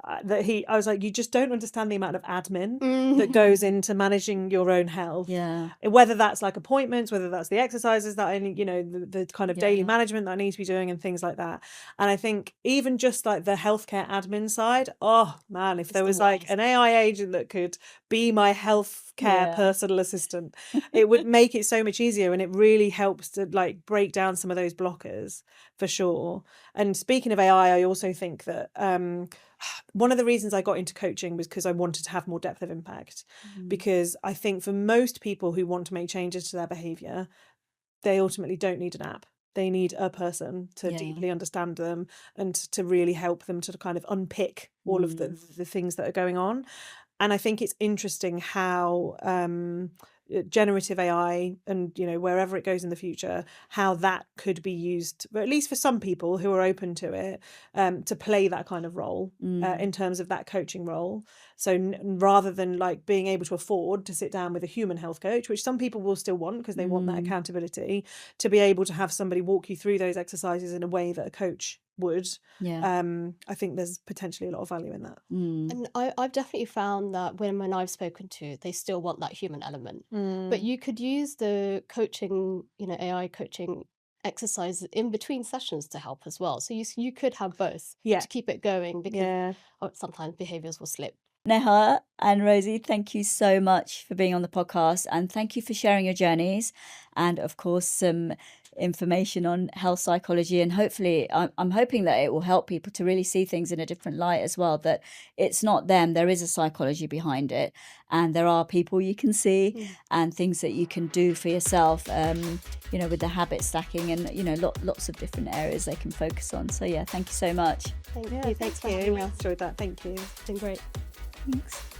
I was like, you just don't understand the amount of admin that goes into managing your own health. Yeah. Whether that's like appointments, whether that's the exercises that I need, the kind of daily management that I need to be doing and things like that. And I think even just like the healthcare admin side, oh man, if there was like an AI agent that could be my healthcare personal assistant, it would make it so much easier, and it really helps to like break down some of those blockers for sure. And speaking of AI, I also think that one of the reasons I got into coaching was because I wanted to have more depth of impact, because I think for most people who want to make changes to their behavior, they ultimately don't need an app. They need a person to deeply understand them and to really help them to kind of unpick all of the things that are going on. And I think it's interesting how generative AI and, wherever it goes in the future, how that could be used, but at least for some people who are open to it, to play that kind of role in terms of that coaching role. So rather than like being able to afford to sit down with a human health coach, which some people will still want because they want that accountability, to be able to have somebody walk you through those exercises in a way that a coach would. I think there's potentially a lot of value in that. And I've definitely found that when I've spoken to, they still want that human element. But you could use the coaching, AI coaching exercises in between sessions to help as well. So you could have both to keep it going, because sometimes behaviors will slip. Neha and Rosie, thank you so much for being on the podcast, and thank you for sharing your journeys and, of course, some information on health psychology. And hopefully, I'm hoping that it will help people to really see things in a different light as well, that it's not them, there is a psychology behind it, and there are people you can see and things that you can do for yourself, with the habit stacking and, lots of different areas they can focus on. So, thank you so much. Thank you. Thanks for having me. I enjoyed that. Thank you. It's been great. Thanks.